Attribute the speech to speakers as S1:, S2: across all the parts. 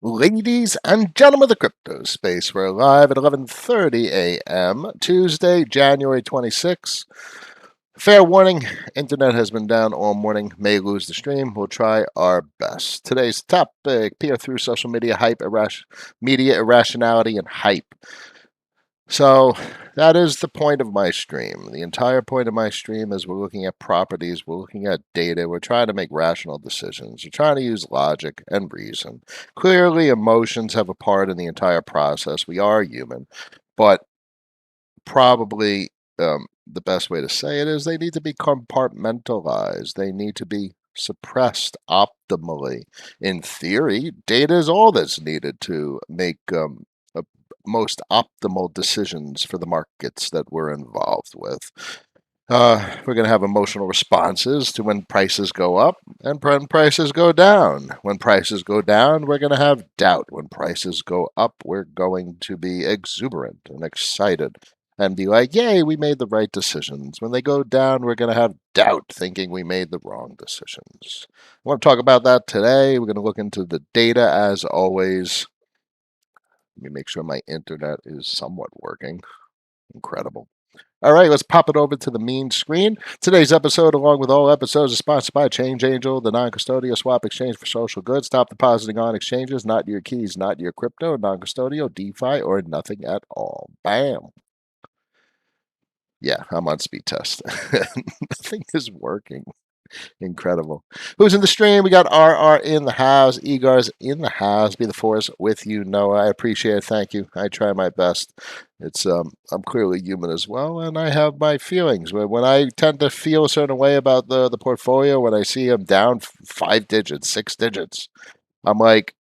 S1: Ladies and gentlemen of the crypto space, we're live at 11:30 a.m. Tuesday, January 26th. Fair warning, internet has been down all morning, may lose the stream. We'll try our best. Today's topic, peer through social media hype, media irrationality, and hype. So that is the point of my stream. The entire point of my stream is we're looking at properties, we're looking at data, we're trying to make rational decisions, we're trying to use logic and reason. Clearly, emotions have a part in the entire process. We are human, but probably the best way to say it is they need to be compartmentalized, they need to be suppressed optimally. In theory, data is all that's needed to make most optimal decisions for the markets that we're involved with. We're going to have emotional responses to when prices go up and when prices go down. When prices go down, we're going to have doubt. When prices go up, we're going to be exuberant and excited and be like, yay, we made the right decisions. When they go down, we're going to have doubt, thinking we made the wrong decisions. I want to talk about that today. We're going to look into the data as always. Let me make sure my internet is somewhat working. Incredible. All right, let's pop it over to the main screen. Today's episode, along with all episodes, is sponsored by Change Angel, the non-custodial swap exchange for social goods. Stop depositing on exchanges, not your keys, not your crypto, non-custodial, DeFi, or nothing at all. Bam. Yeah, I'm on speed test. Nothing is working. Incredible. Who's in the stream? We got RR in the house. Egar's in the house. Be the force with you, Noah. I appreciate it. Thank you. I try my best. It's I'm clearly human as well, and I have my feelings. When I tend to feel a certain way about the portfolio, when I see them down 5 digits, 6 digits, I'm like,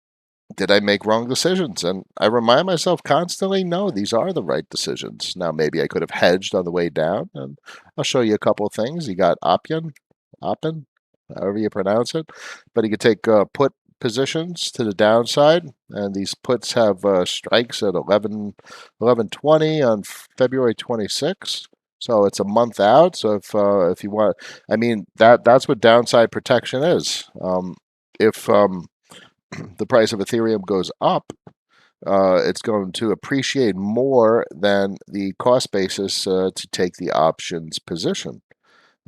S1: did I make wrong decisions? And I remind myself constantly, no, these are the right decisions. Now, maybe I could have hedged on the way down, and I'll show you a couple of things. You got Oppen, however you pronounce it, but you could take put positions to the downside, and these puts have strikes at 11:20 on February 26th. So it's a month out. So if you want, I mean that's what downside protection is. If the price of Ethereum goes up, it's going to appreciate more than the cost basis to take the options position.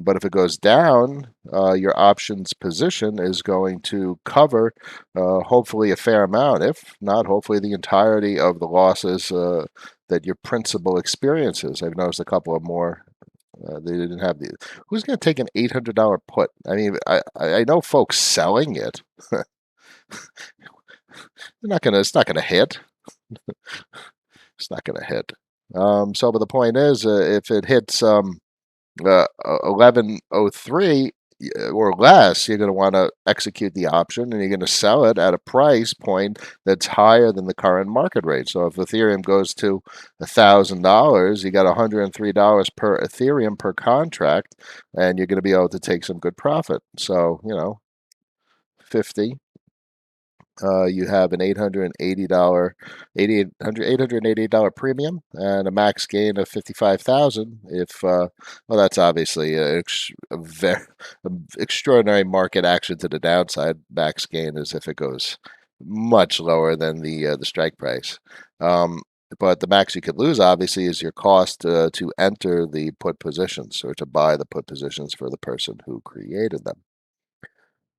S1: But if it goes down, your options position is going to cover hopefully a fair amount, if not, hopefully the entirety of the losses that your principal experiences. I've noticed a couple of more. They didn't have the. Who's going to take an $800 put? I mean, I know folks selling it. They're not gonna. It's not gonna hit. It's not gonna hit. But the point is, if it hits 1103 or less, you're going to want to execute the option, and you're going to sell it at a price point that's higher than the current market rate. So if Ethereum goes to $1,000, you got $103 per Ethereum per contract, and you're going to be able to take some good profit. So 50. You have an $880 $888 premium and a max gain of 55,000. If well, that's obviously a very extraordinary market action to the downside. Max gain is if it goes much lower than the strike price. But the max you could lose, obviously, is your cost to enter the put positions or to buy the put positions for the person who created them.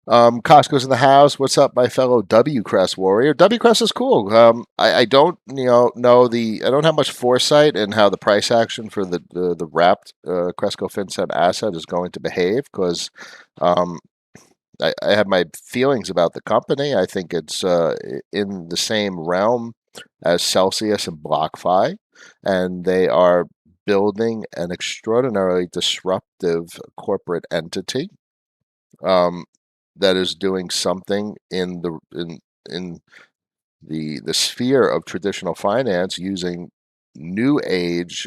S1: Costco's in the house. What's up, my fellow W Crest warrior? W Crest is cool. I don't know I don't have much foresight in how the price action for the wrapped Cresco FinCEN asset is going to behave because um, I have my feelings about the company. I think it's in the same realm as Celsius and BlockFi, and they are building an extraordinarily disruptive corporate entity. Um, that is doing something in the sphere of traditional finance using new age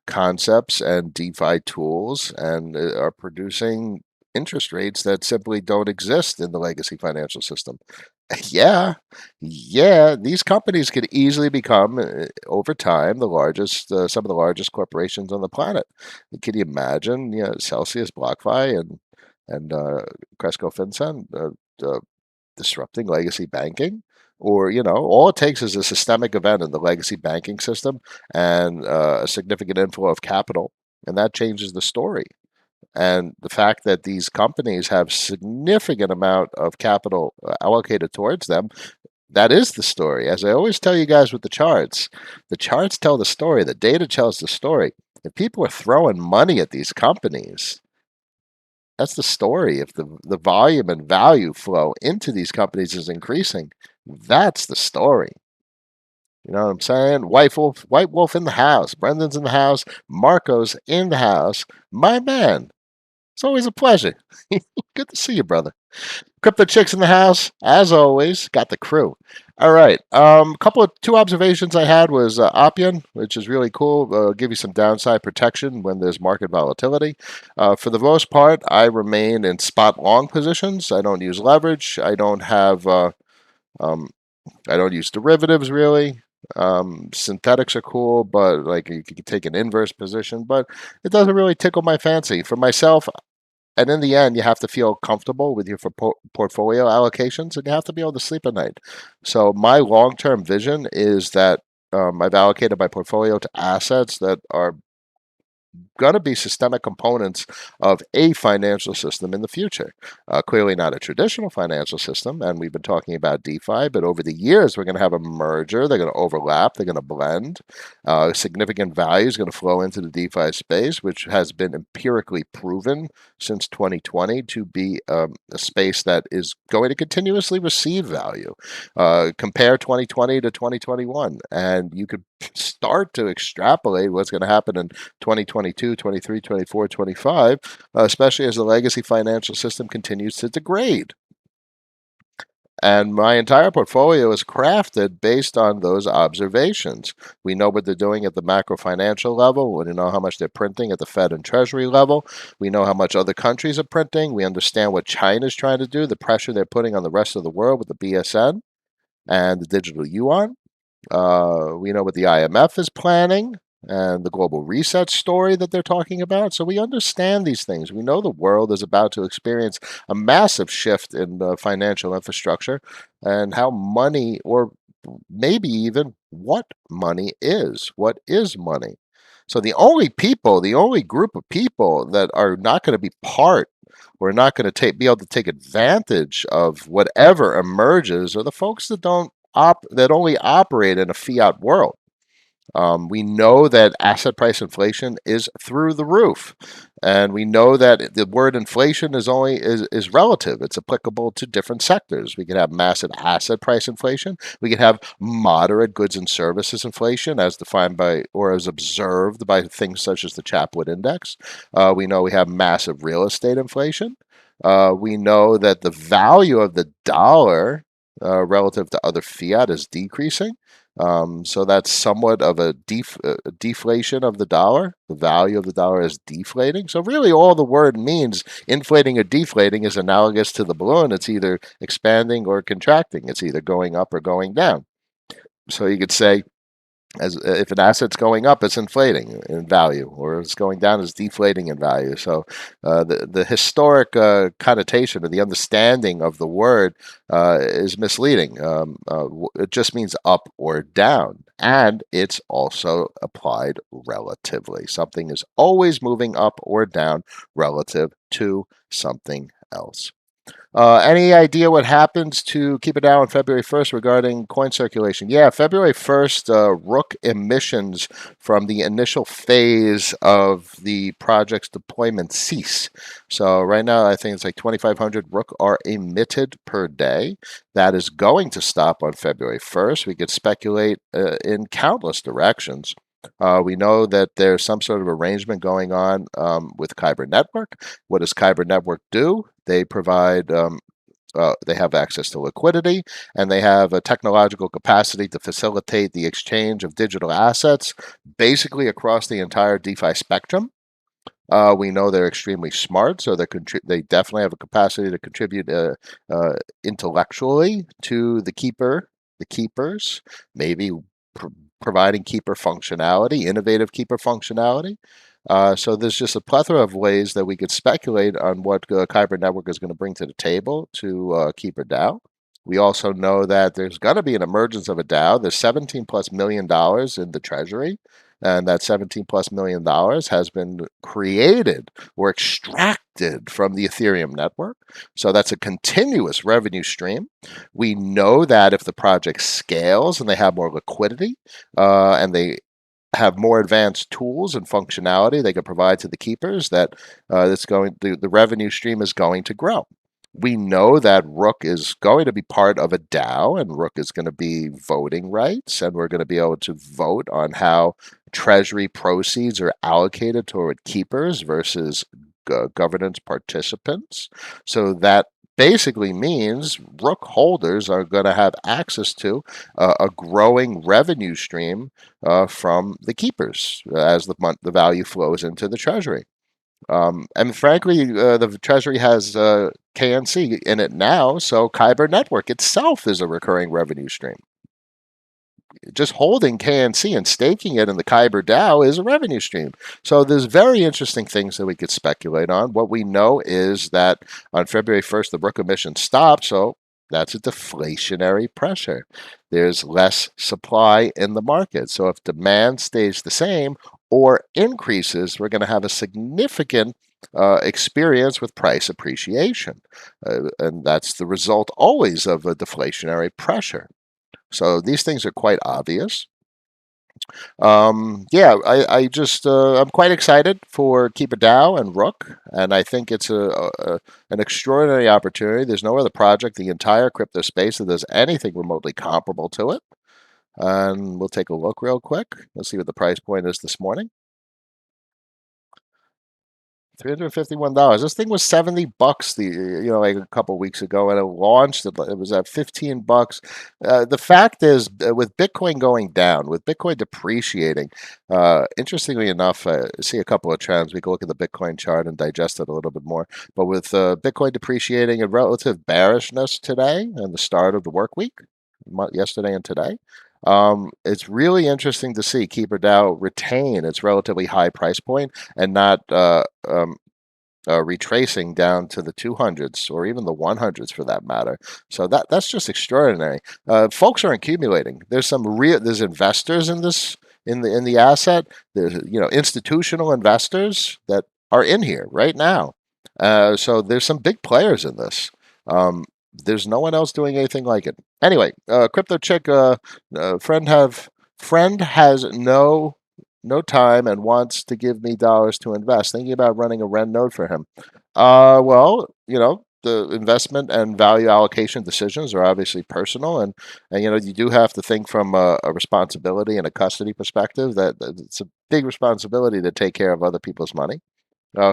S1: concepts and DeFi tools, and are producing interest rates that simply don't exist in the legacy financial system. Yeah, yeah, these companies could easily become, over time, some of the largest corporations on the planet. Can you imagine, Celsius, BlockFi, and Cresco FinCEN disrupting legacy banking? Or, all it takes is a systemic event in the legacy banking system and a significant inflow of capital, and that changes the story. And the fact that these companies have significant amount of capital allocated towards them, that is the story. As I always tell you guys with the charts tell the story, the data tells the story. If people are throwing money at these companies, that's the story. If the volume and value flow into these companies is increasing, that's the story. You know what I'm saying? White Wolf in the house. Brendan's in the house. Marco's in the house. My man. It's always a pleasure. Good to see you, brother. Crypto Chicks in the house, as always. Got the crew. All right. Couple of two observations I had was Oppian, which is really cool. Give you some downside protection when there's market volatility. For the most part, I remain in spot long positions. I don't use leverage. Um, I don't use derivatives really. Synthetics are cool, but like you could take an inverse position, but it doesn't really tickle my fancy. For myself, and in the end, you have to feel comfortable with your portfolio allocations, and you have to be able to sleep at night. So my long-term vision is that I've allocated my portfolio to assets that are going to be systemic components of a financial system in the future. Clearly not a traditional financial system, and we've been talking about DeFi, but over the years, we're going to have a merger. They're going to overlap. They're going to blend. Significant value is going to flow into the DeFi space, which has been empirically proven since 2020 to be a space that is going to continuously receive value. Compare 2020 to 2021, and you could start to extrapolate what's going to happen in 2022, 23, 24, 25, especially as the legacy financial system continues to degrade. And my entire portfolio is crafted based on those observations. We know what they're doing at the macro financial level. We know how much they're printing at the Fed and Treasury level. We know how much other countries are printing. We understand what China's trying to do, the pressure they're putting on the rest of the world with the BSN and the digital yuan. We know what the IMF is planning and the global reset story that they're talking about. So we understand these things. We know the world is about to experience a massive shift in the financial infrastructure and how money, or maybe even what money is. What is money? So the only group of people that are not going to be part or not going to be able to take advantage of whatever emerges are the folks that don't that only operate in a fiat world. We know that asset price inflation is through the roof, and we know that the word inflation is relative. It's applicable to different sectors. We can have massive asset price inflation. We can have moderate goods and services inflation, as defined by or as observed by things such as the Chapwood Index. We know we have massive real estate inflation. We know that the value of the dollar relative to other fiat is decreasing. So that's somewhat of a deflation of the dollar. The value of the dollar is deflating. So really, all the word means, inflating or deflating, is analogous to the balloon. It's either expanding or contracting. It's either going up or going down. So you could say, as if an asset's going up, it's inflating in value, or it's going down, it's deflating in value. So the historic connotation or the understanding of the word is misleading. It just means up or down, and it's also applied relatively. Something is always moving up or down relative to something else. Any idea what happens to keep it down on February 1st regarding coin circulation? Yeah, February 1st, Rook emissions from the initial phase of the project's deployment cease. So right now, I think it's like 2,500 Rook are emitted per day. That is going to stop on February 1st. We could speculate in countless directions. We know that there's some sort of arrangement going on with Kyber Network. What does Kyber Network do? They provide they have access to liquidity, and they have a technological capacity to facilitate the exchange of digital assets basically across the entire DeFi spectrum. We know they're extremely smart, so they definitely have a capacity to contribute intellectually to the keepers, maybe pr- providing keeper functionality, innovative keeper functionality. So there's just a plethora of ways that we could speculate on what Kyber Network is going to bring to the table to Keeper DAO. We also know that there's going to be an emergence of a DAO. There's 17 plus million dollars in the treasury, and that 17 plus million dollars has been created or extracted from the Ethereum network. So that's a continuous revenue stream. We know that if the project scales and they have more liquidity, and they have more advanced tools and functionality they can provide to the keepers, that the revenue stream is going to grow. We know that Rook is going to be part of a DAO, and Rook is going to be voting rights, and we're going to be able to vote on how treasury proceeds are allocated toward keepers versus governance participants. So that basically means Rook holders are going to have access to a growing revenue stream from the keepers as the value flows into the treasury. And frankly, the treasury has KNC in it now, so Kyber Network itself is a recurring revenue stream. Just holding KNC and staking it in the Kyber DAO is a revenue stream. So there's very interesting things that we could speculate on. What we know is that on February 1st, the Rook emission stopped, so that's a deflationary pressure. There's less supply in the market. So if demand stays the same or increases, we're going to have a significant experience with price appreciation. And that's the result always of a deflationary pressure. So these things are quite obvious. Yeah, I just I'm quite excited for Keep a DAO and Rook, and I think it's an extraordinary opportunity. There's no other project in the entire crypto space that does anything remotely comparable to it. And we'll take a look real quick. Let's see what the price point is this morning. $351. This thing was $70 like a couple weeks ago, and it launched. It was at $15. The fact is, with Bitcoin going down, with Bitcoin depreciating, interestingly enough, I see a couple of trends. We can look at the Bitcoin chart and digest it a little bit more. But with Bitcoin depreciating and relative bearishness today and the start of the work week, yesterday and today, it's really interesting to see Keeper DAO retain its relatively high price point and not retracing down to the 200s or even the 100s for that matter. So that's just extraordinary. Folks are accumulating. There's investors in this in the asset. There's institutional investors that are in here right now. So there's some big players in this. There's no one else doing anything like it. Anyway, crypto chick, friend has no time and wants to give me dollars to invest. Thinking about running a Ren node for him. Well, the investment and value allocation decisions are obviously personal, and you do have to think from a responsibility and a custody perspective that it's a big responsibility to take care of other people's money.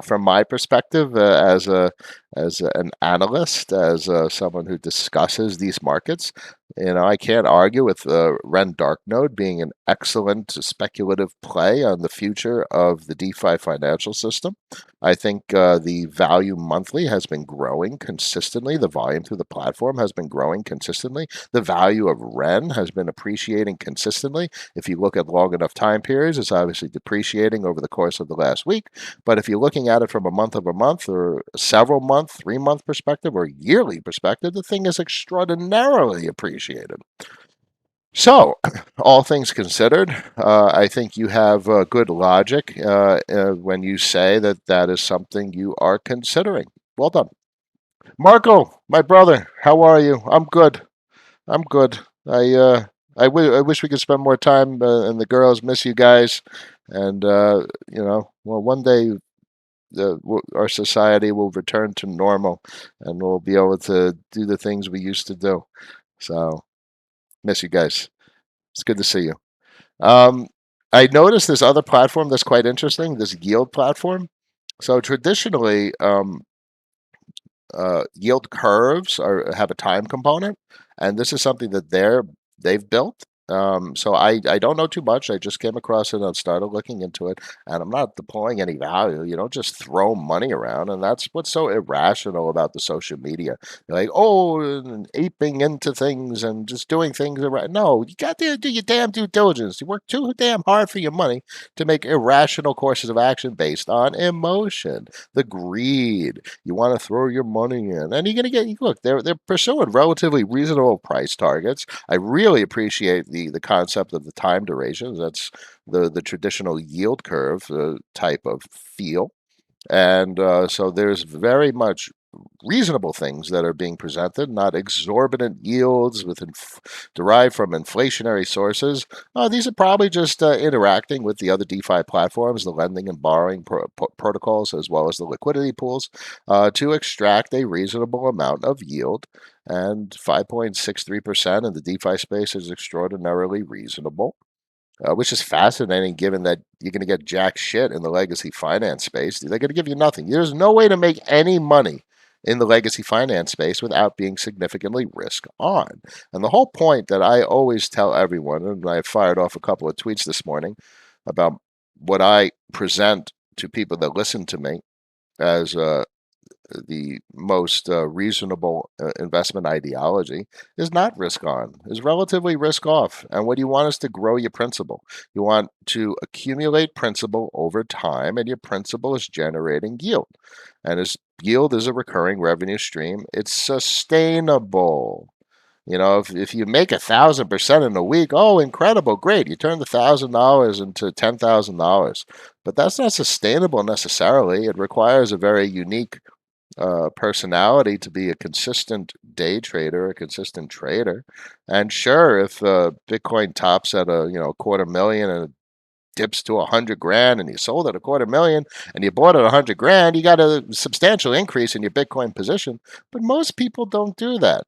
S1: From my perspective, an analyst, as someone who discusses these markets, I can't argue with Ren Dark Node being an excellent speculative play on the future of the DeFi financial system. I think the value monthly has been growing consistently. The volume through the platform has been growing consistently. The value of Ren has been appreciating consistently. If you look at long enough time periods, it's obviously depreciating over the course of the last week. But if you're looking at it from a month over month or several month, 3 month perspective or yearly perspective, the thing is extraordinarily appreciated. So, all things considered, I think you have good logic when you say that that is something you are considering. Well done. Marco, my brother, how are you? I'm good. I'm good. I wish we could spend more time, and the girls miss you guys. And, well, one day our society will return to normal and we'll be able to do the things we used to do. So, miss you guys. It's good to see you. Um, I noticed this other platform that's quite interesting, this yield platform. So traditionally, yield curves have a time component, and this is something that they've built. So I don't know too much. I just came across it and started looking into it, and I'm not deploying any value. You don't just throw money around, and that's what's so irrational about the social media. You're like, oh, and aping into things and just doing things around. No, you got to do your damn due diligence. You work too damn hard for your money to make irrational courses of action based on emotion, the greed. You want to throw your money in, and you're gonna get. Look, they're pursuing relatively reasonable price targets. I really appreciate the concept of the time duration. That's the traditional yield curve type of feel. And so there's very much reasonable things that are being presented, not exorbitant yields derived from inflationary sources. These are probably just interacting with the other DeFi platforms, the lending and borrowing protocols, as well as the liquidity pools, to extract a reasonable amount of yield. And 5.63% in the DeFi space is extraordinarily reasonable, which is fascinating given that you're going to get jack shit in the legacy finance space. They're going to give you nothing. There's no way to make any money in the legacy finance space without being significantly risk on. And the whole point that I always tell everyone, and I fired off a couple of tweets this morning about what I present to people that listen to me as the most reasonable investment ideology is not risk on, is relatively risk off. And what you want is to grow your principal. You want to accumulate principal over time, and your principal is generating yield. And as yield is a recurring revenue stream, it's sustainable. You know, if you make 1,000% in a week, oh, incredible, great. You turned $1,000 into $10,000. But that's not sustainable necessarily. It requires a very unique personality to be a consistent day trader, a consistent trader. And sure, if Bitcoin tops at a quarter million and it dips to 100 grand, and you sold at a quarter million and you bought at 100 grand, you got a substantial increase in your Bitcoin position. But most people don't do that.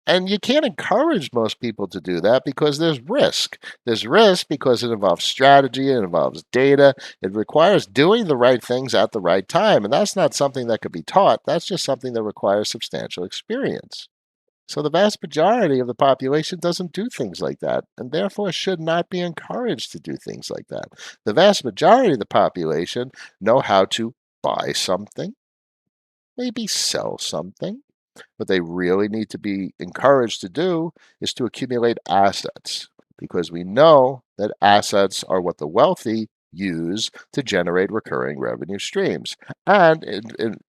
S1: And you can't encourage most people to do that because there's risk. There's risk because it involves strategy, it involves data, it requires doing the right things at the right time. And that's not something that could be taught, that's just something that requires substantial experience. So the vast majority of the population doesn't do things like that, and therefore should not be encouraged to do things like that. The vast majority of the population know how to buy something, maybe sell something. What they really need to be encouraged to do is to accumulate assets, because we know that assets are what the wealthy use to generate recurring revenue streams. And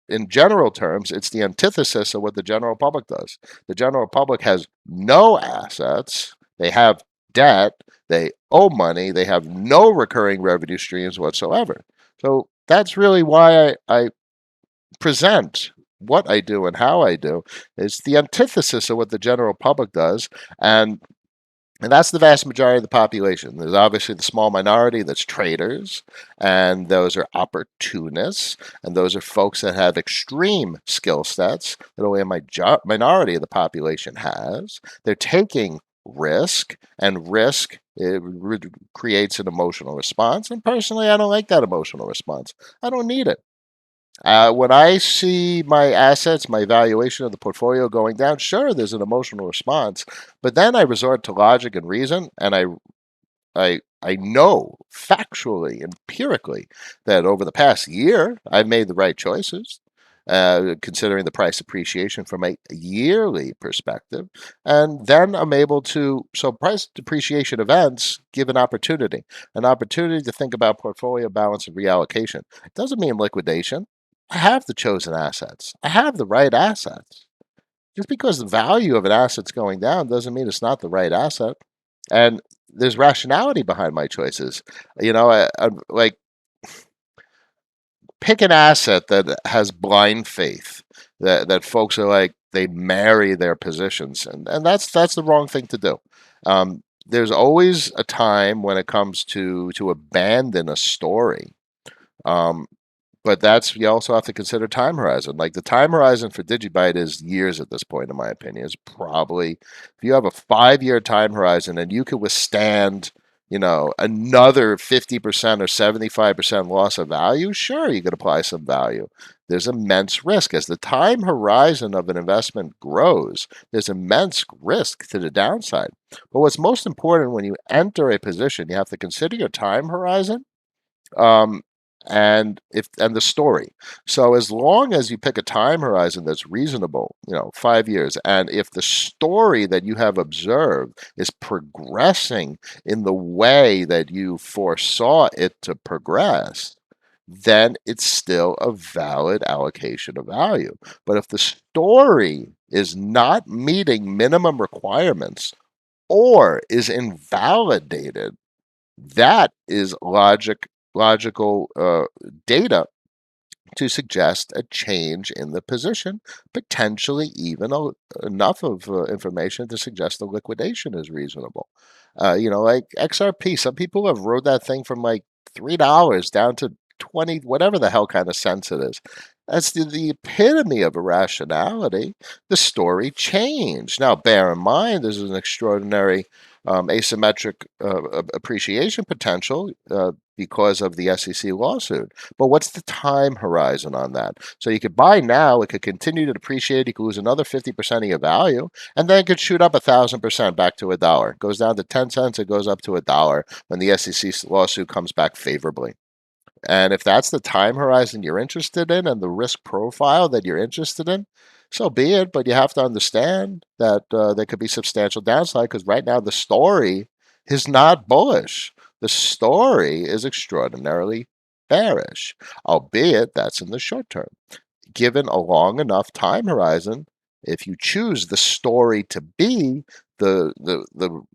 S1: in general terms, it's the antithesis of what the general public does. The general public has no assets, they have debt, they owe money, they have no recurring revenue streams whatsoever. So that's really why I present what I do and how I do. It's the antithesis of what the general public does, and and that's the vast majority of the population. There's obviously the small minority that's traders, and those are opportunists, and those are folks that have extreme skill sets that only a minority of the population has. They're taking risk, and risk creates an emotional response. And personally, I don't like that emotional response. I don't need it. When I see my assets, my valuation of the portfolio going down, sure, there's an emotional response, but then I resort to logic and reason, and I know factually, empirically, that over the past year I've made the right choices. Considering the price appreciation from a yearly perspective, and then I'm able to. So, price depreciation events give an opportunity to think about portfolio balance and reallocation. It doesn't mean liquidation. I have the chosen assets. I have the right assets. Just because the value of an asset's going down doesn't mean it's not the right asset. And there's rationality behind my choices. Like, pick an asset that has blind faith, that folks are like, they marry their positions, and that's the wrong thing to do. There's always a time when it comes to abandon a story. Um, but that's, you also have to consider time horizon. Like, the time horizon for Digibyte is years at this point, in my opinion. Is probably, if you have a 5 year time horizon and you can withstand, another 50% or 75% loss of value, sure, you could apply some value. there's immense risk. As the time horizon of an investment grows, there's immense risk to the downside. But what's most important when you enter a position, you have to consider your time horizon, um, and the story. So as long as you pick a time horizon that's reasonable, 5 years, and if the story that you have observed is progressing in the way that you foresaw it to progress, then it's still a valid allocation of value. But if the story is not meeting minimum requirements or is invalidated, that is logical data to suggest a change in the position, potentially even enough of information to suggest the liquidation is reasonable. Like XRP, some people have rode that thing from like $3 down to 20, whatever the hell kind of sense it is. That's the epitome of irrationality. The story changed. Now, bear in mind, there's an extraordinary asymmetric appreciation potential because of the SEC lawsuit. But what's the time horizon on that? So you could buy now, it could continue to depreciate, you could lose another 50% of your value, and then it could shoot up 1,000% back to $1. It goes down to 10 cents, it goes up to $1 when the SEC lawsuit comes back favorably. And if that's the time horizon you're interested in and the risk profile that you're interested in, so be it. But you have to understand that there could be substantial downside because right now the story is not bullish. The story is extraordinarily bearish, albeit that's in the short term. Given a long enough time horizon, if you choose the story to be the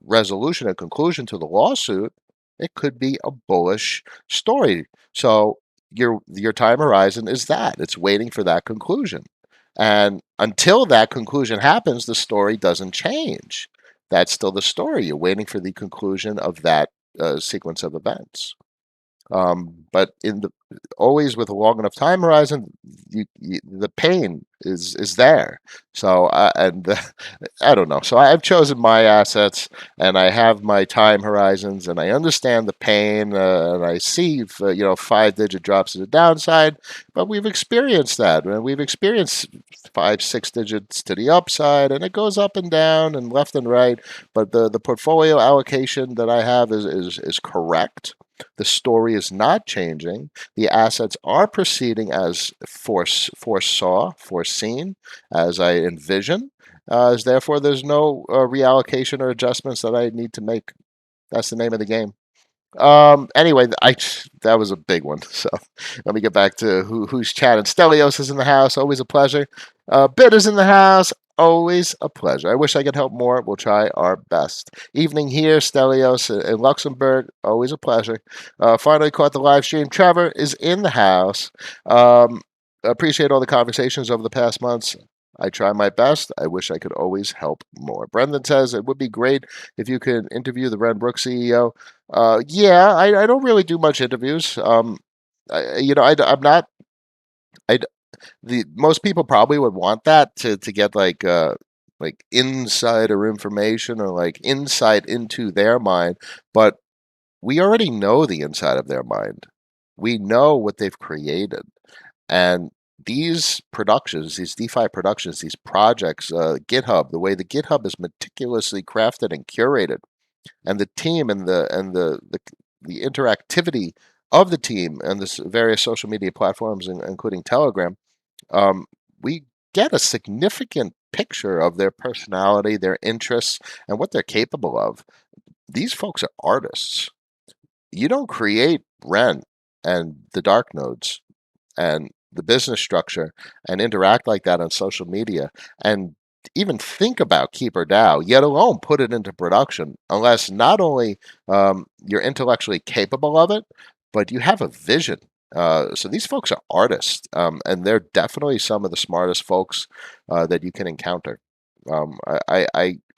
S1: resolution and conclusion to the lawsuit, it could be a bullish story. So your time horizon is that. It's waiting for that conclusion. And until that conclusion happens, the story doesn't change. That's still the story. You're waiting for the conclusion of that sequence of events. But in the always with a long enough time horizon, the pain is there. So I don't know. So I've chosen my assets, and I have my time horizons, and I understand the pain, and I see 5-digit drops to the downside. But we've experienced that, and we've experienced 5, 6 digits to the upside, and it goes up and down and left and right. But the portfolio allocation that I have is correct. The story is not changing. The assets are proceeding as foreseen, as I envision. Therefore, there's no reallocation or adjustments that I need to make. That's the name of the game. Anyway, that was a big one. So let me get back to who's chatting. Stelios is in the house. Always a pleasure. Bit is in the house. Always a pleasure. I wish I could help more. We'll try our best. Evening here, Stelios in Luxembourg. Always a pleasure. Finally caught the live stream. Trevor is in the house. Appreciate all the conversations over the past months. I try my best. I wish I could always help more. Brendan says it would be great if you could interview the Ren Brook CEO. Yeah, I don't really do much interviews. I'm not. I the most people probably would want that to get like insider information or like insight into their mind, but we already know the inside of their mind. We know what they've created, and these productions, these DeFi productions, these projects, GitHub, the way the GitHub is meticulously crafted and curated, and the team and the interactivity of the team and the various social media platforms, including Telegram, um, we get a significant picture of their personality, their interests, and what they're capable of. These folks are artists. You don't create Ren and the dark nodes and the business structure and interact like that on social media and even think about Keeper DAO, yet alone put it into production, unless not only you're intellectually capable of it, but you have a vision. So these folks are artists, and they're definitely some of the smartest folks that you can encounter. I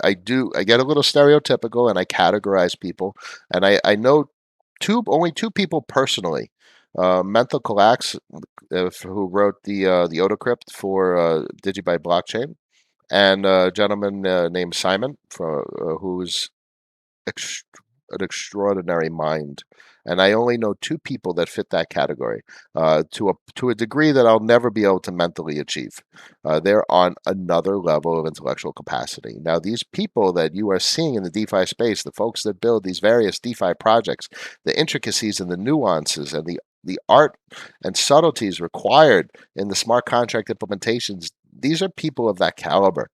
S1: get a little stereotypical, and I categorize people, and I know only two people personally. Mental Collapse, who wrote the Autocrypt for DigiByte blockchain, and a gentleman named Simon, who's an extraordinary mind. And I only know two people that fit that category to a degree that I'll never be able to mentally achieve. They're on another level of intellectual capacity. Now, these people that you are seeing in the DeFi space, the folks that build these various DeFi projects, the intricacies and the nuances and the art and subtleties required in the smart contract implementations, these are people of that caliber.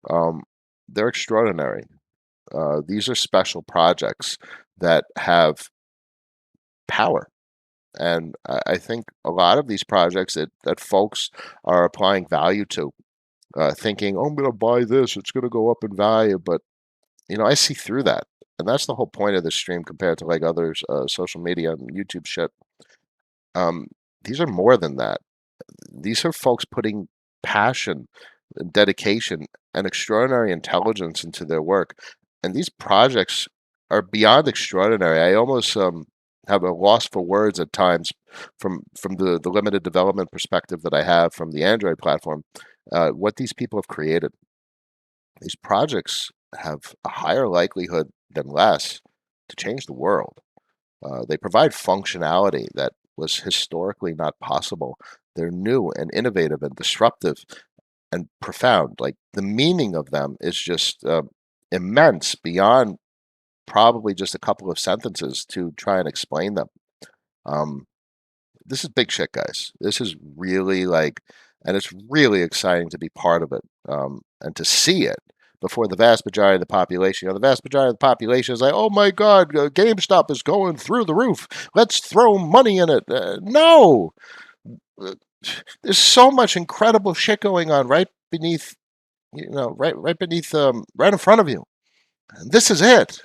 S1: Um, they're extraordinary. These are special projects that have power. And I think a lot of these projects that folks are applying value to, thinking, oh, I'm going to buy this, it's going to go up in value. But, I see through that. And that's the whole point of this stream compared to like others, social media and YouTube shit. Um, these are more than that. These are folks putting passion, and dedication, and extraordinary intelligence into their work. And these projects are beyond extraordinary. I almost have a loss for words at times from the limited development perspective that I have from the Android platform. What these people have created, these projects have a higher likelihood than less to change the world. They provide functionality that was historically not possible. They're new and innovative and disruptive and profound. Like the meaning of them is just immense beyond probably just a couple of sentences to try and explain them. Um, this is big shit, guys. This is really like, and it's really exciting to be part of it and to see it before the vast majority of the population. The vast majority of the population is like, oh my God, GameStop is going through the roof. Let's throw money in it. No, Uh, there's so much incredible shit going on right beneath, right beneath, right in front of you. And this is it.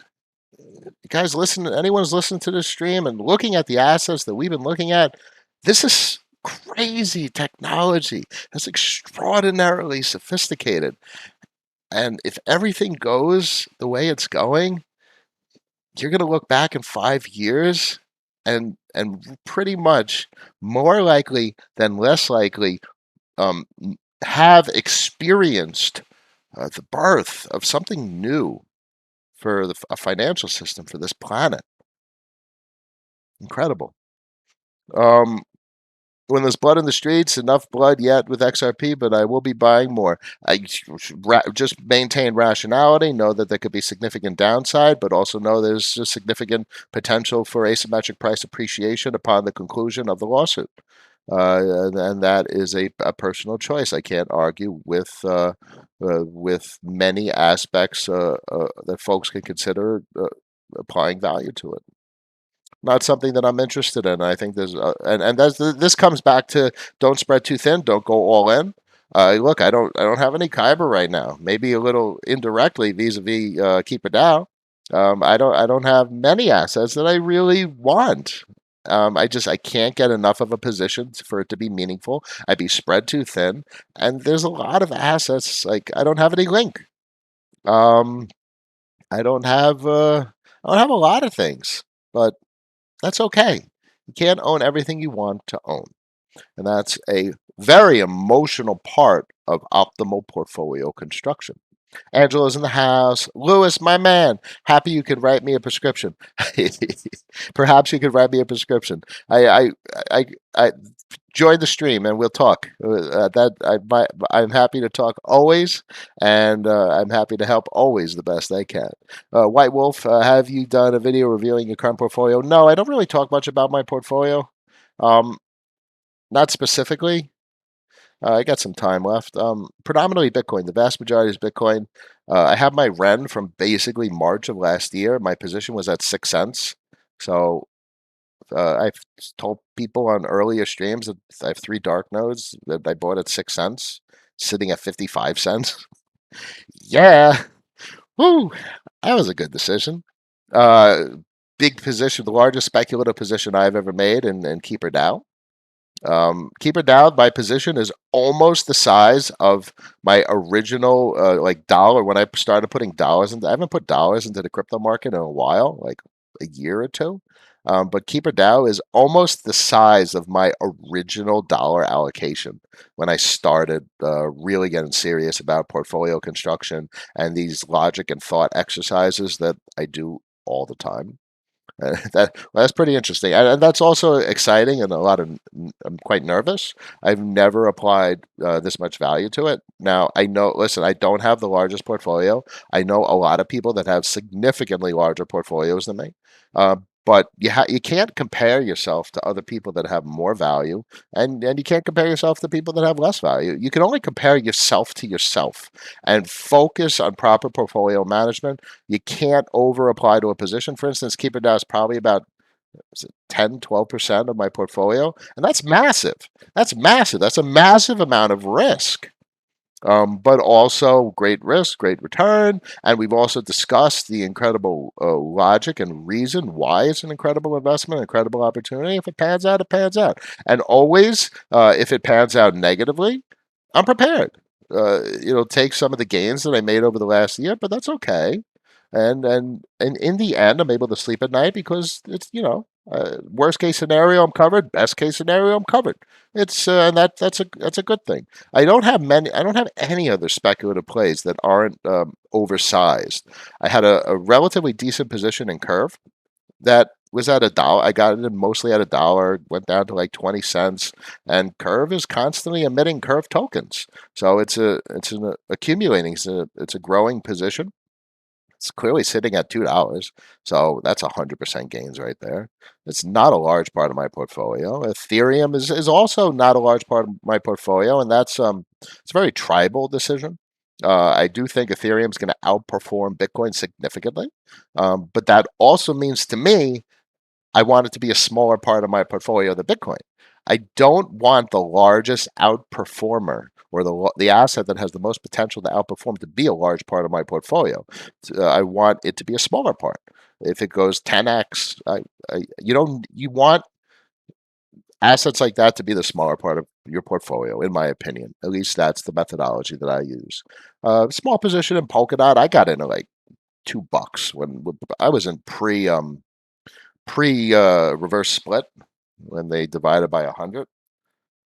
S1: You guys listen, anyone's listening to this stream and looking at the assets that we've been looking at, this is crazy technology. It's extraordinarily sophisticated. And if everything goes the way it's going, you're going to look back in 5 years and pretty much more likely than less likely um, have experienced the birth of something new for a financial system for this planet. Incredible. Um, when there's blood in the streets, enough blood yet with XRP, but I will be buying more. I just maintain rationality, know that there could be significant downside, but also know there's a significant potential for asymmetric price appreciation upon the conclusion of the lawsuit. And that is a personal choice. I can't argue with many aspects that folks can consider applying value to it. Not something that I'm interested in. I think there's and this comes back to don't spread too thin, don't go all in. Look, I don't have any Kyber right now. Maybe a little indirectly vis-a-vis Keep It Down. I don't have many assets that I really want. I can't get enough of a position for it to be meaningful. I'd be spread too thin, and there's a lot of assets like I don't have any link. Um, I don't have I don't have a lot of things, but that's okay. You can't own everything you want to own. And that's a very emotional part of optimal portfolio construction. Angela's in the house. Lewis, my man, happy you could write me a prescription. Perhaps you could write me a prescription. I join the stream and we'll talk. I'm happy to talk always, and I'm happy to help always the best I can. White Wolf, have you done a video reviewing your current portfolio? No, I don't really talk much about my portfolio. Um, Not specifically. I got some time left. Predominantly Bitcoin. The vast majority is Bitcoin. I have my REN from basically March of last year. My position was at 6 cents. So I've told people on earlier streams that I have three dark nodes that I bought at 6 cents, sitting at 55 cents. Yeah. Woo. That was a good decision. Uh, Big position, the largest speculative position I've ever made in Keeper DAO. Keeper DAO by position is almost the size of my original like dollar when I started putting dollars into. I haven't put dollars into the crypto market in a while, like a year or two. But Keeper DAO is almost the size of my original dollar allocation when I started really getting serious about portfolio construction and these logic and thought exercises that I do all the time. That's pretty interesting, and that's also exciting. And a lot of I'm quite nervous. I've never applied this much value to it. Now I know. Listen, I don't have the largest portfolio. I know a lot of people that have significantly larger portfolios than me. Uh, but you can't compare yourself to other people that have more value, and you can't compare yourself to people that have less value. You can only compare yourself to yourself and focus on proper portfolio management. You can't over apply to a position. For instance, keeper does probably about 10, 12% of my portfolio. And that's massive. That's massive. That's a massive amount of risk. But also great risk, great return. And we've also discussed the incredible logic and reason why it's an incredible investment, incredible opportunity. If it pans out, it pans out. And always, if it pans out negatively, I'm prepared. Take some of the gains that I made over the last year, but that's okay. And in the end, I'm able to sleep at night because it's worst case scenario I'm covered, best case scenario I'm covered. It's that's a good thing. I don't have any other speculative plays that aren't oversized. I had a relatively decent position in Curve that was at $1. I got it in mostly at $1, went down to like 20 cents, and Curve is constantly emitting Curve tokens. So it's an accumulating, it's a growing position. It's clearly sitting at $2, so that's 100% gains right there. It's not a large part of my portfolio. Ethereum is also not a large part of my portfolio, and it's a very tribal decision. I do think Ethereum is going to outperform Bitcoin significantly, but that also means to me I want it to be a smaller part of my portfolio than Bitcoin. I don't want the largest outperformer or the asset that has the most potential to outperform to be a large part of my portfolio. I want it to be a smaller part. If it goes 10x, you want assets like that to be the smaller part of your portfolio, in my opinion. At least that's the methodology that I use. Small position in Polkadot, I got in at like $2 when I was in pre reverse split when they divided by 100.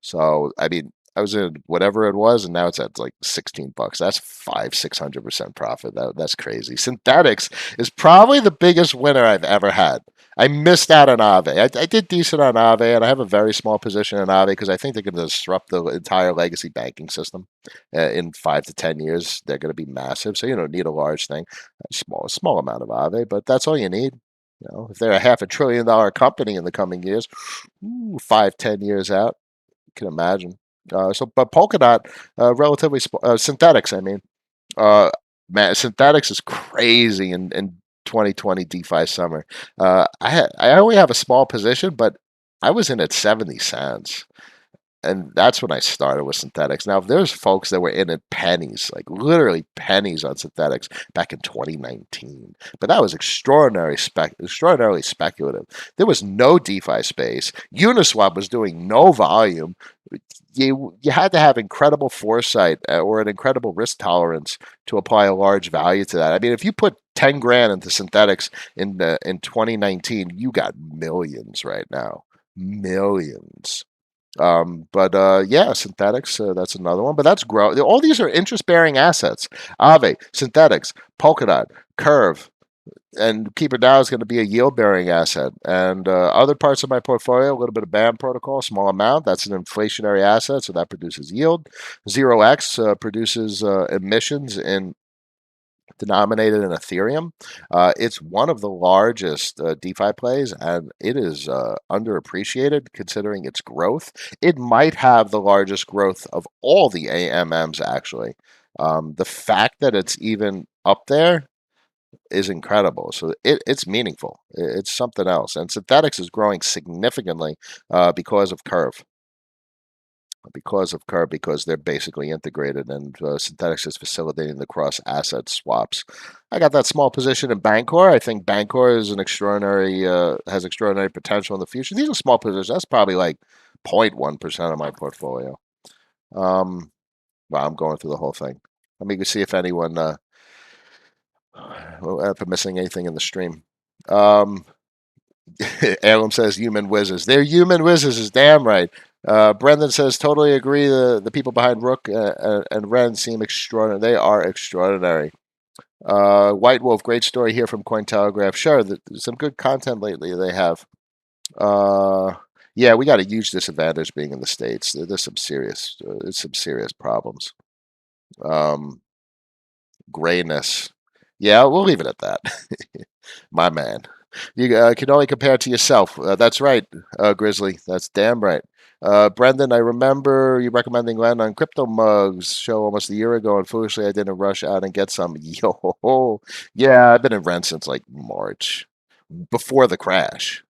S1: So I mean, I was in whatever it was, and now it's at like $16. That's 600% profit. That's crazy. Synthetics is probably the biggest winner I've ever had. I missed out on Aave. I did decent on Aave, and I have a very small position in Aave because I think they're going to disrupt the entire legacy banking system in 5 to 10 years. They're going to be massive, so you don't need a large thing. A small amount of Aave, but that's all you need. If they're a $500 billion company in the coming years, 5, 10 years out, you can imagine. But Polkadot, relatively synthetics. I mean, uh, man, synthetics is crazy in 2020 DeFi summer. I only have a small position, but I was in at 70 cents. And that's when I started with synthetics. Now, if there's folks that were in at pennies, like literally pennies on synthetics back in 2019, but that was extraordinarily speculative. There was no DeFi space. Uniswap was doing no volume. You had to have incredible foresight or an incredible risk tolerance to apply a large value to that. I mean, if you put 10 grand into synthetics in 2019, you got millions right now, millions. But yeah, synthetics, that's another one. But that's grow. All these are interest-bearing assets. Aave, synthetics, Polkadot, Curve, and Keeper DAO is going to be a yield-bearing asset. And other parts of my portfolio, a little bit of BAM protocol, small amount. That's an inflationary asset, so that produces yield. 0x produces emissions in denominated in Ethereum. It's one of the largest DeFi plays, and it is underappreciated considering its growth. It might have the largest growth of all the AMMs, actually. The fact that it's even up there is incredible. So it's meaningful. It's something else. And synthetics is growing significantly because of Curve. Because they're basically integrated, and synthetics is facilitating the cross asset swaps. I got that small position in Bancor. I think Bancor is an extraordinary has extraordinary potential in the future. These are small positions. That's probably like 0.1% of my portfolio. Wow, I'm going through the whole thing. Let me see if anyone if I'm missing anything in the stream. Alum says human whizzes. They're human whizzes, is damn right. Brendan says totally agree. The people behind Rook and Ren seem extraordinary. They are extraordinary. White Wolf, great story here from Cointelegraph. Sure, some good content lately they have. Uh, yeah, we got a huge disadvantage being in the States. There's some serious problems. Um, Grayness. Yeah, we'll leave it at that. My man. You can only compare it to yourself. That's right, Grizzly. That's damn right. Brendan, I remember you recommending Glenn on Crypto Mugs show almost a year ago, and foolishly I didn't rush out and get some. Yo, yeah, I've been in rent since like March, before the crash.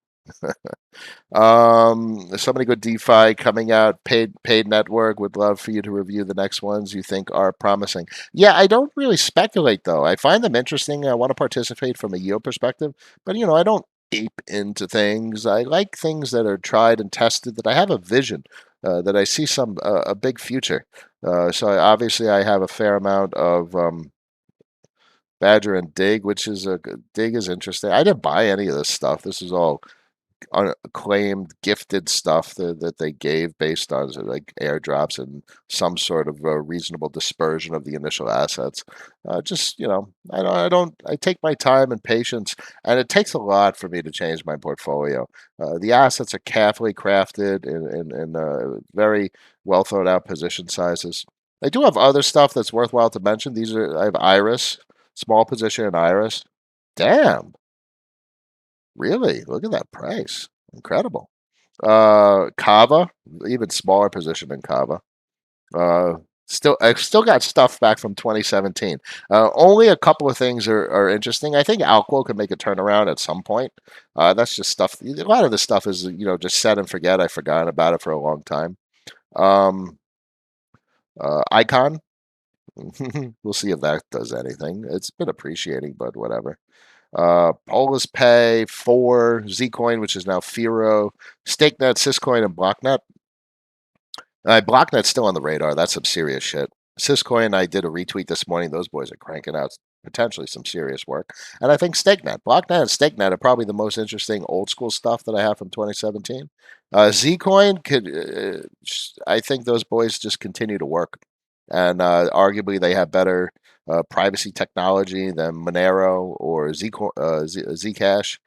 S1: There's so many good DeFi coming out. Paid network. Would love for you to review the next ones you think are promising. Yeah, I don't really speculate though. I find them interesting. I want to participate from a yield perspective, but I don't ape into things. I like things that are tried and tested. That I have a vision. That I see a big future. Obviously I have a fair amount of Badger and Dig, which is Dig is interesting. I didn't buy any of this stuff. This is all unclaimed gifted stuff that they gave based on like airdrops and some sort of reasonable dispersion of the initial assets. Just I take my time and patience, and it takes a lot for me to change my portfolio. The assets are carefully crafted in very well thought out position sizes. I do have other stuff that's worthwhile to mention. I have Iris, small position in Iris. Damn, really? Look at that price. Incredible. Kava, even smaller position than Kava. I've still got stuff back from 2017. Only a couple of things are interesting. I think Alquo could make a turnaround at some point. That's just stuff. A lot of this stuff is just set and forget. I've forgotten about it for a long time. Um, Icon. We'll see if that does anything. It's been appreciating, but whatever. Polis Pay, 4, Zcoin, which is now Firo, StakeNet, Syscoin, and Blocknet. Blocknet's still on the radar. That's some serious shit. Syscoin, I did a retweet this morning. Those boys are cranking out potentially some serious work. And I think StakeNet, Blocknet and StakeNet are probably the most interesting old school stuff that I have from 2017. Zcoin I think those boys just continue to work. And arguably they have better privacy technology than Monero or Zcash.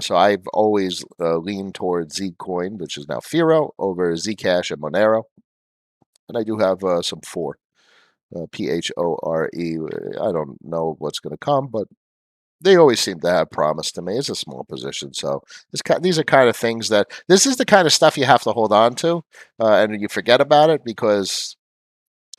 S1: So I've always leaned towards Zcoin, which is now Firo, over Zcash and Monero. And I do have some 4, Phore. I don't know what's going to come, but they always seem to have promise to me. It's a small position, so these are kind of things this is the kind of stuff you have to hold on to, and you forget about it because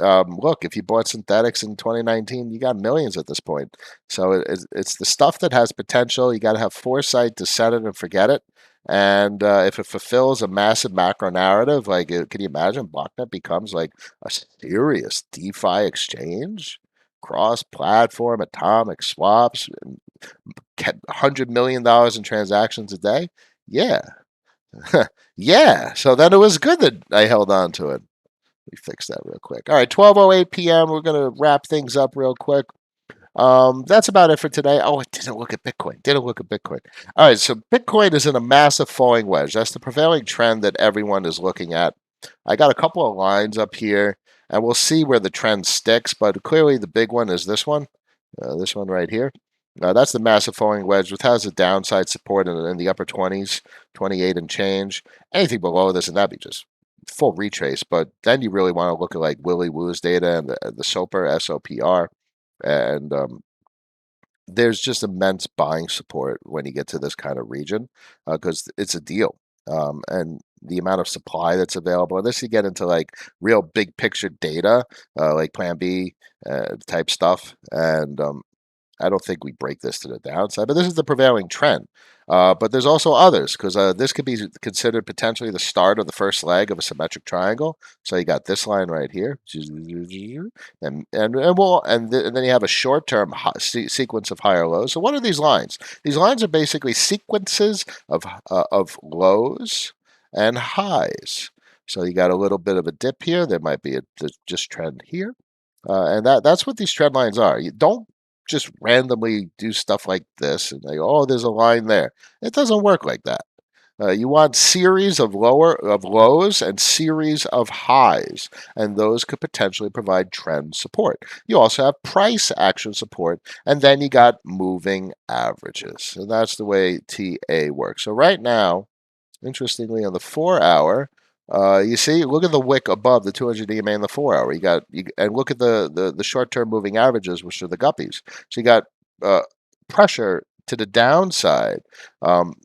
S1: look, if you bought synthetics in 2019, you got millions at this point. So it's the stuff that has potential. You got to have foresight to set it and forget it. And if it fulfills a massive macro narrative, can you imagine Blocknet becomes like a serious DeFi exchange, cross-platform, atomic swaps, $100 million in transactions a day? Yeah, yeah. So then it was good that I held on to it. Let me fix that real quick. All right, 12:08 p.m. We're gonna wrap things up real quick. That's about it for today. Oh, I didn't look at Bitcoin. Didn't look at Bitcoin. All right, so Bitcoin is in a massive falling wedge. That's the prevailing trend that everyone is looking at. I got a couple of lines up here, and we'll see where the trend sticks. But clearly, the big one is this one right here. That's the massive falling wedge, which has a downside support in the upper 20s, 28 and change. Anything below this, and that'd be just full retrace. But then you really want to look at like Willy Woo's data and the SOPR, SOPR, and there's just immense buying support when you get to this kind of region because it's a deal. And the amount of supply that's available, unless you get into like real big picture data, like Plan B type stuff, and I don't think we break this to the downside, but this is the prevailing trend. But there's also others because this could be considered potentially the start of the first leg of a symmetric triangle. So you got this line right here, and then you have a short-term sequence of higher lows. So what are these lines? These lines are basically sequences of lows and highs. So you got a little bit of a dip here. There might be a just trend here. And that's what these trend lines are. You don't just randomly do stuff like this and they go, oh, there's a line there. It doesn't work like that. You want series of lows and series of highs, and those could potentially provide trend support. You also have price action support, and then you got moving averages. And that's the way TA works. So right now, interestingly, on the 4 hour, you see, look at the wick above the 200 EMA in the 4 hour. And look at the short term moving averages, which are the guppies. So you got uh, pressure to the downside.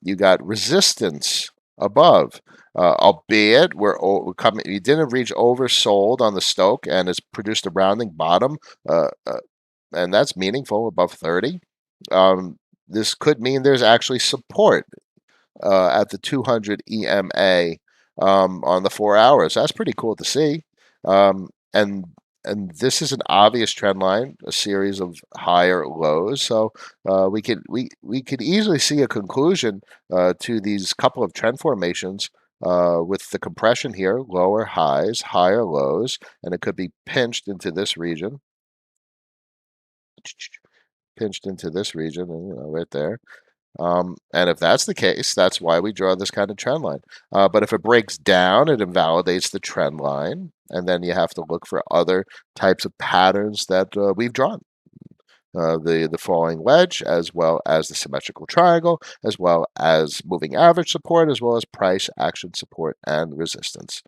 S1: You got resistance above. Albeit we're coming, you didn't reach oversold on the Stoke, and it's produced a rounding bottom, and that's meaningful above 30. This could mean there's actually support at the 200 EMA on the 4 hours. That's pretty cool to see. Um, and and this is an obvious trend line, a series of higher lows. So we could easily see a conclusion to these couple of trend formations with the compression here, lower highs, higher lows, and it could be pinched into this region, and right there. And if that's the case, that's why we draw this kind of trend line. But if it breaks down, it invalidates the trend line, and then you have to look for other types of patterns that we've drawn. The falling wedge, as well as the symmetrical triangle, as well as moving average support, as well as price action support and resistance.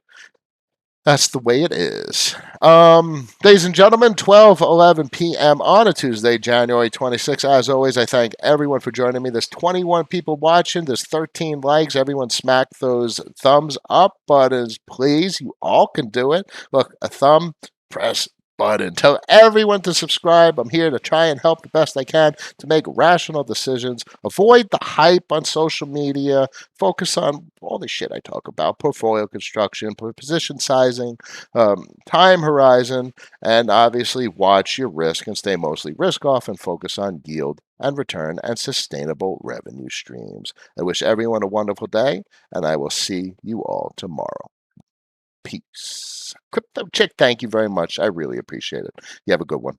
S1: That's the way it is. Ladies and gentlemen, 12:11 p.m. on a Tuesday, January 26th. As always, I thank everyone for joining me. There's 21 people watching. There's 13 likes. Everyone smack those thumbs up buttons, please. You all can do it. Look, a thumb, press button. Tell everyone to subscribe. I'm here to try and help the best I can to make rational decisions. Avoid the hype on social media. Focus on all the shit I talk about: portfolio construction, position sizing, time horizon, and obviously watch your risk and stay mostly risk off and focus on yield and return and sustainable revenue streams. I wish everyone a wonderful day, and I will see you all tomorrow. Peace. Crypto Chick, thank you very much. I really appreciate it. You have a good one.